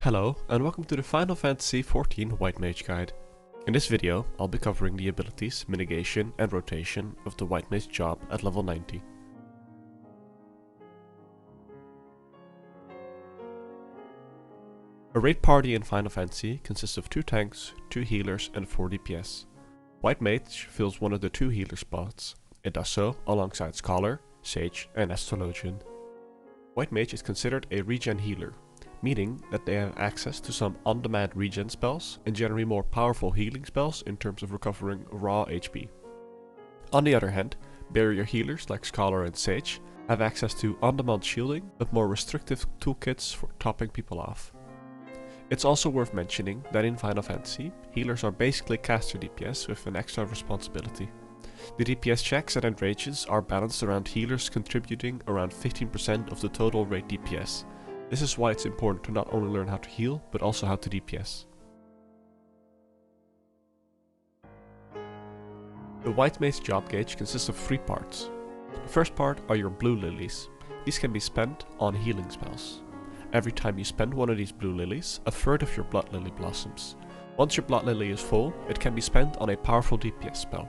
Hello, and welcome to the Final Fantasy XIV White Mage Guide. In this video, I'll be covering the abilities, mitigation and rotation of the White Mage job at level 90. A raid party in Final Fantasy consists of 2 tanks, 2 healers and 4 DPS. White Mage fills one of the 2 healer spots. It does so alongside Scholar, Sage and Astrologian. White Mage is considered a regen healer, meaning that they have access to some on-demand regen spells and generally more powerful healing spells in terms of recovering raw HP. On the other hand, barrier healers like Scholar and Sage have access to on-demand shielding but more restrictive toolkits for topping people off. It's also worth mentioning that in Final Fantasy, healers are basically caster DPS with an extra responsibility. The DPS checks and enrages are balanced around healers contributing around 15% of the total raid DPS. This is why it's important to not only learn how to heal, but also how to DPS. The White Mage job gauge consists of 3 parts. The first part are your blue lilies. These can be spent on healing spells. Every time you spend one of these blue lilies, a third of your blood lily blossoms. Once your blood lily is full, it can be spent on a powerful DPS spell.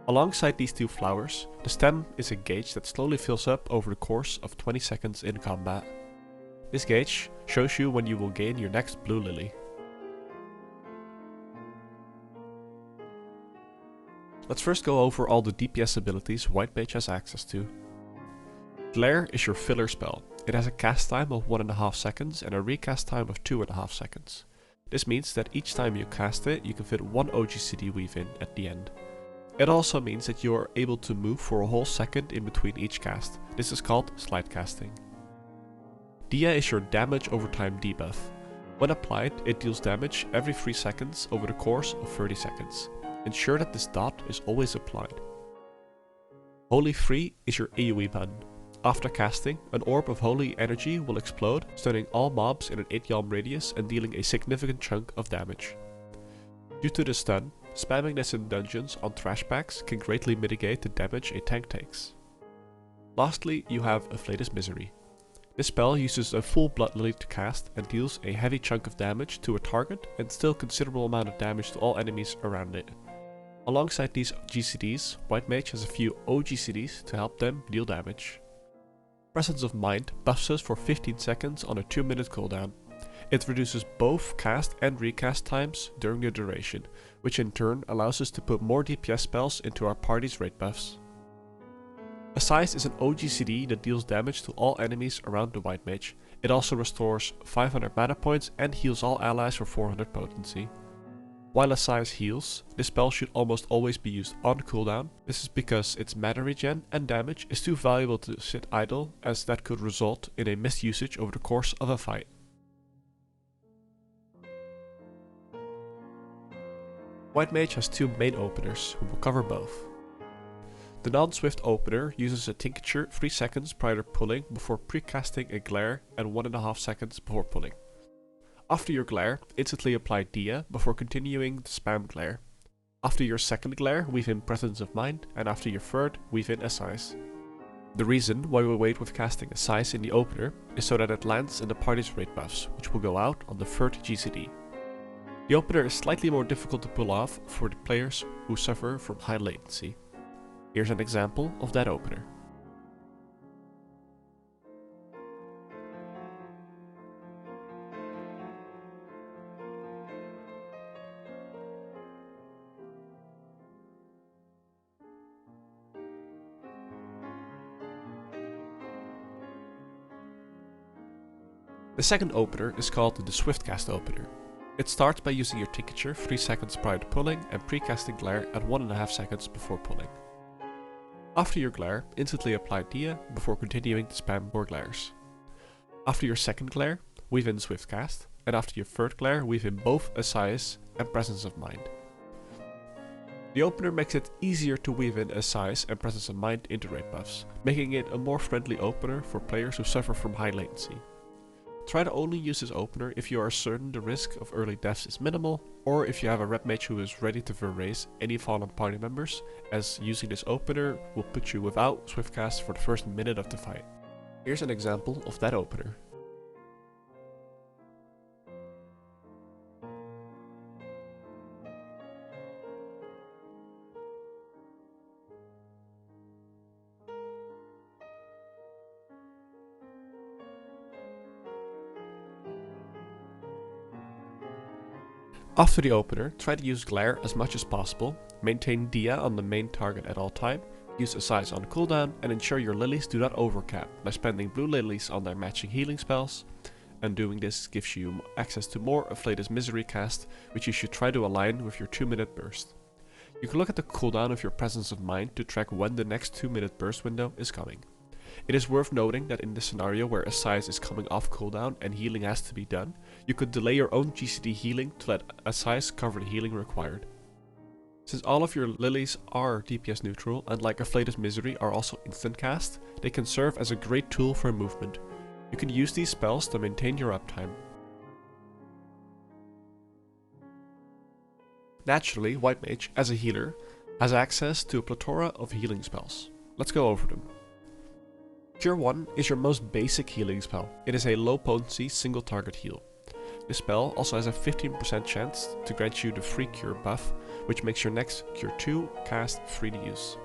Alongside these 2 flowers, the stem is a gauge that slowly fills up over the course of 20 seconds in combat. This gauge shows you when you will gain your next blue lily. Let's first go over all the DPS abilities White Mage has access to. Glare is your filler spell. It has a cast time of 1.5 seconds and a recast time of 2.5 seconds. This means that each time you cast it, you can fit 1 OGCD weave in at the end. It also means that you are able to move for a whole second in between each cast. This is called slide casting. Dia is your damage over time debuff. When applied, it deals damage every 3 seconds over the course of 30 seconds. Ensure that this dot is always applied. Holy Free is your AoE button. After casting, an orb of holy energy will explode, stunning all mobs in an 8 yalm radius and dealing a significant chunk of damage. Due to the stun, spamming this in dungeons on trash packs can greatly mitigate the damage a tank takes. Lastly, you have Afflatus Misery. This spell uses a full blood lily to cast and deals a heavy chunk of damage to a target and still considerable amount of damage to all enemies around it. Alongside these GCDs, White Mage has a few OGCDs to help them deal damage. Presence of Mind buffs us for 15 seconds on a 2-minute cooldown. It reduces both cast and recast times during the duration, which in turn allows us to put more DPS spells into our party's raid buffs. Assize is an OGCD that deals damage to all enemies around the White Mage. It also restores 500 mana points and heals all allies for 400 potency. While Assize heals, this spell should almost always be used on cooldown. This is because its mana regen and damage is too valuable to sit idle, as that could result in a misusage over the course of a fight. White Mage has 2 main openers, who will cover both. The non-swift opener uses a tincture 3 seconds prior to pulling before precasting a glare and 1.5 seconds before pulling. After your glare, instantly apply Dia before continuing to spam glare. After your second glare, weave in Presence of Mind, and after your third, weave in Assize. The reason why we wait with casting Assize in the opener is so that it lands in the party's raid buffs, which will go out on the 3rd GCD. The opener is slightly more difficult to pull off for the players who suffer from high latency. Here's an example of that opener. The second opener is called the Swift Cast opener. It starts by using your tincture 3 seconds prior to pulling and precasting glare at 1.5 seconds before pulling. After your glare, instantly apply Dia before continuing to spam more glares. After your second glare, weave in Swift Cast, and after your third glare, weave in both Assize and Presence of Mind. The opener makes it easier to weave in Assize and Presence of Mind into raid buffs, making it a more friendly opener for players who suffer from high latency. Try to only use this opener if you are certain the risk of early deaths is minimal, or if you have a rep mage who is ready to erase any fallen party members, as using this opener will put you without Swiftcast for the first minute of the fight. Here's an example of that opener. After the opener, try to use Glare as much as possible, maintain Dia on the main target at all time, use Assize on cooldown, and ensure your lilies do not overcap by spending blue lilies on their matching healing spells, and doing this gives you access to more of Flayda's Misery cast, which you should try to align with your 2-minute burst. You can look at the cooldown of your Presence of Mind to track when the next 2-minute burst window is coming. It is worth noting that in this scenario where Assize is coming off cooldown and healing has to be done, you could delay your own GCD healing to let Assize cover the healing required. Since all of your lilies are DPS neutral and like Flayda's Misery are also instant cast, they can serve as a great tool for movement. You can use these spells to maintain your uptime. Naturally, White Mage, as a healer, has access to a plethora of healing spells. Let's go over them. Cure 1 is your most basic healing spell. It is a low potency single target heal. This spell also has a 15% chance to grant you the free cure buff, which makes your next Cure 2 cast free to use.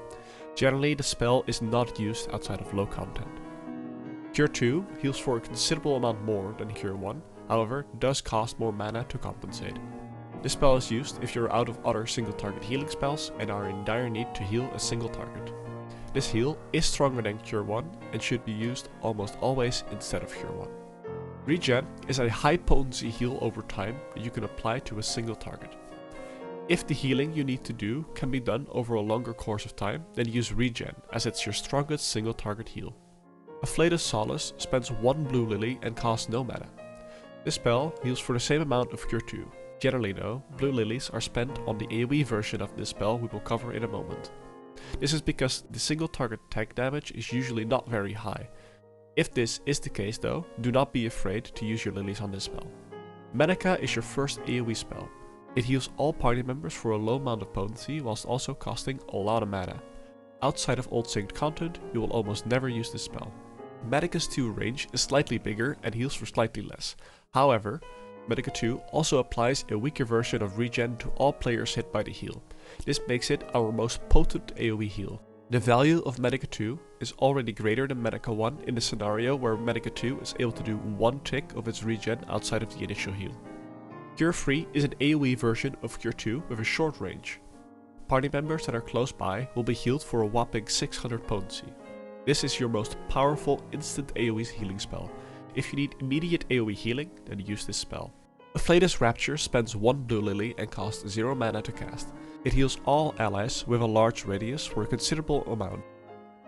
Generally, the spell is not used outside of low content. Cure 2 heals for a considerable amount more than Cure 1, however, does cost more mana to compensate. This spell is used if you're out of other single target healing spells and are in dire need to heal a single target. This heal is stronger than Cure 1 and should be used almost always instead of Cure 1. Regen is a high potency heal over time that you can apply to a single target. If the healing you need to do can be done over a longer course of time, then use Regen as it's your strongest single target heal. Flayda's Solace spends 1 blue lily and costs no mana. This spell heals for the same amount of Cure 2. Generally though, blue lilies are spent on the AoE version of this spell we will cover in a moment. This is because the single target tank damage is usually not very high. If this is the case though, do not be afraid to use your lilies on this spell. Medica is your first AoE spell. It heals all party members for a low amount of potency whilst also costing a lot of mana. Outside of old synced content, you will almost never use this spell. Medica's 2 range is slightly bigger and heals for slightly less. However, Medica 2 also applies a weaker version of regen to all players hit by the heal. This makes it our most potent AoE heal. The value of Medica 2 is already greater than Medica 1 in the scenario where Medica 2 is able to do 1 tick of its regen outside of the initial heal. Cure 3 is an AoE version of Cure 2 with a short range. Party members that are close by will be healed for a whopping 600 potency. This is your most powerful instant AoE healing spell. If you need immediate AoE healing, then use this spell. Flayda's Rapture spends 1 blue lily and costs 0 mana to cast. It heals all allies with a large radius for a considerable amount.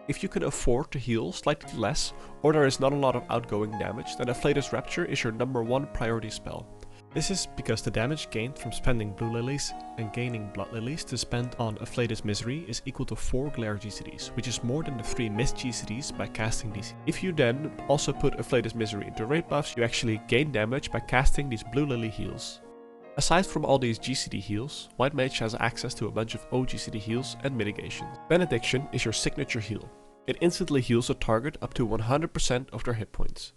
If you can afford to heal slightly less, or there is not a lot of outgoing damage, then Flayda's Rapture is your number 1 priority spell. This is because the damage gained from spending blue lilies and gaining blood lilies to spend on Flayda's Misery is equal to 4 Glare GCDs, which is more than the 3 missed GCDs by casting these. If you then also put Flayda's Misery into raid buffs, you actually gain damage by casting these blue lily heals. Aside from all these GCD heals, White Mage has access to a bunch of OGCD heals and mitigation. Benediction is your signature heal. It instantly heals a target up to 100% of their hit points.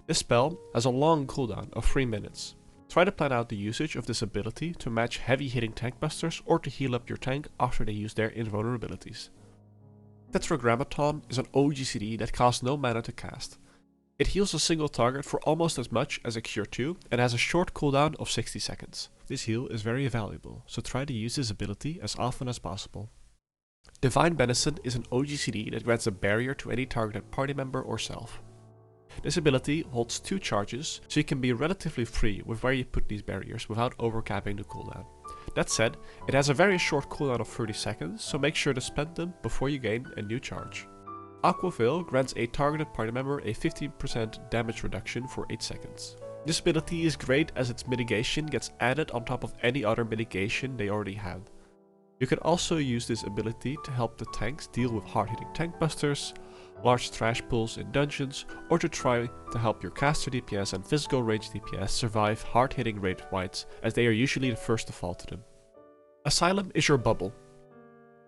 This spell has a long cooldown of 3 minutes. Try to plan out the usage of this ability to match heavy hitting tank busters or to heal up your tank after they use their invulnerabilities. Tetragrammaton is an OGCD that costs no mana to cast. It heals a single target for almost as much as a Cure 2 and has a short cooldown of 60 seconds. This heal is very valuable, so try to use this ability as often as possible. Divine Benison is an OGCD that grants a barrier to any targeted party member or self. This ability holds 2 charges, so you can be relatively free with where you put these barriers without overcapping the cooldown. That said, it has a very short cooldown of 30 seconds, so make sure to spend them before you gain a new charge. Aquaville grants a targeted party member a 15% damage reduction for 8 seconds. This ability is great as its mitigation gets added on top of any other mitigation they already have. You can also use this ability to help the tanks deal with hard-hitting tank busters, large thrash pools in dungeons, or to try to help your caster DPS and physical range DPS survive hard-hitting raid fights, as they are usually the first to fall to them. Asylum is your bubble.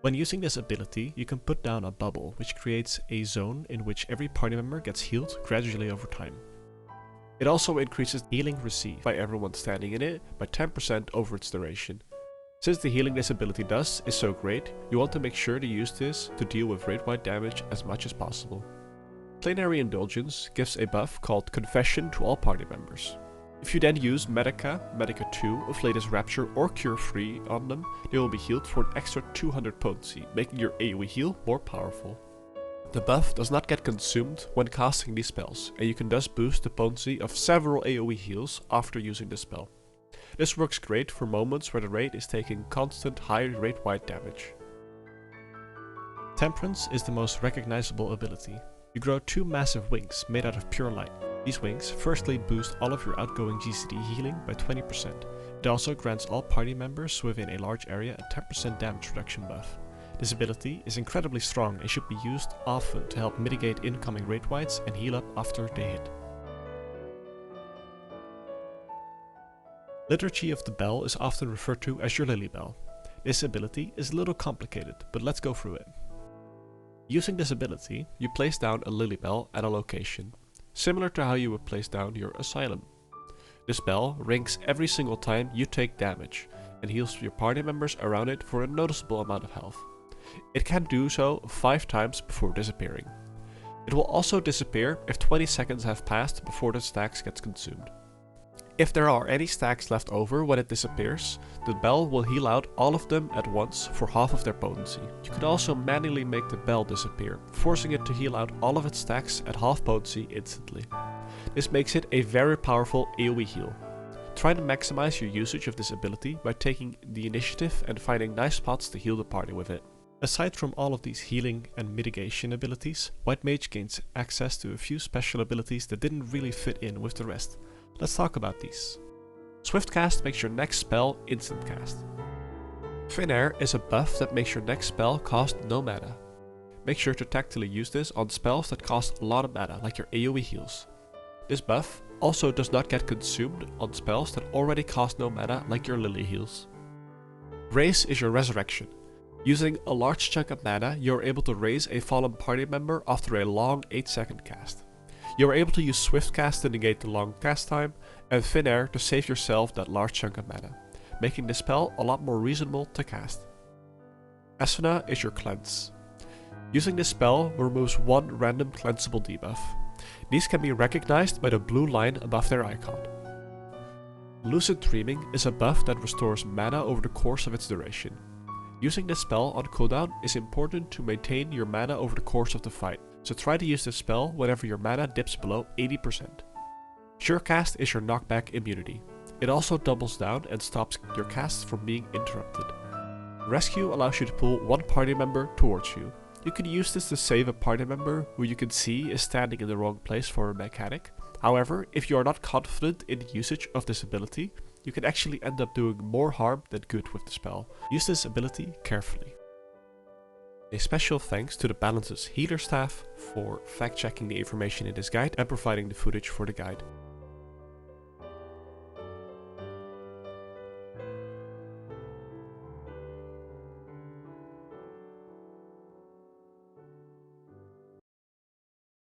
When using this ability, you can put down a bubble which creates a zone in which every party member gets healed gradually over time. It also increases healing received by everyone standing in it by 10% over its duration. Since the healing this ability does is so great, you want to make sure to use this to deal with raid-wide damage as much as possible. Plenary Indulgence gives a buff called Confession to all party members. If you then use Medica, Medica 2 of latest Rapture or Cure Free on them, they will be healed for an extra 200 potency, making your AoE heal more powerful. The buff does not get consumed when casting these spells, and you can thus boost the potency of several AoE heals after using the spell. This works great for moments where the raid is taking constant high rate-wide damage. Temperance is the most recognizable ability. You grow 2 massive wings made out of pure light. These wings firstly boost all of your outgoing GCD healing by 20%. It also grants all party members within a large area a 10% damage reduction buff. This ability is incredibly strong and should be used often to help mitigate incoming raid wides and heal up after they hit. Liturgy of the Bell is often referred to as your Lily Bell. This ability is a little complicated, but let's go through it. Using this ability, you place down a Lily Bell at a location, similar to how you would place down your Asylum. This bell rings every single time you take damage, and heals your party members around it for a noticeable amount of health. It can do so 5 times before disappearing. It will also disappear if 20 seconds have passed before the stacks gets consumed. If there are any stacks left over when it disappears, the bell will heal out all of them at once for half of their potency. You can also manually make the bell disappear, forcing it to heal out all of its stacks at half potency instantly. This makes it a very powerful AoE heal. Try to maximize your usage of this ability by taking the initiative and finding nice spots to heal the party with it. Aside from all of these healing and mitigation abilities, White Mage gains access to a few special abilities that didn't really fit in with the rest. Let's talk about these. Swift Cast makes your next spell instant cast. Thin Air is a buff that makes your next spell cost no mana. Make sure to tactically use this on spells that cost a lot of mana, like your AoE heals. This buff also does not get consumed on spells that already cost no mana, like your Lily heals. Raise is your resurrection. Using a large chunk of mana, you are able to raise a fallen party member after a long 8-second cast. You are able to use Swift Cast to negate the long cast time, and Thin Air to save yourself that large chunk of mana, making the spell a lot more reasonable to cast. Asuna is your cleanse. Using this spell removes 1 random cleansable debuff. These can be recognized by the blue line above their icon. Lucid Dreaming is a buff that restores mana over the course of its duration. Using this spell on cooldown is important to maintain your mana over the course of the fight, so try to use this spell whenever your mana dips below 80%. Surecast is your knockback immunity. It also doubles down and stops your casts from being interrupted. Rescue allows you to pull 1 party member towards you. You can use this to save a party member who you can see is standing in the wrong place for a mechanic. However, if you are not confident in the usage of this ability, you can actually end up doing more harm than good with the spell. Use this ability carefully. A special thanks to the Balance's healer staff for fact-checking the information in this guide and providing the footage for the guide.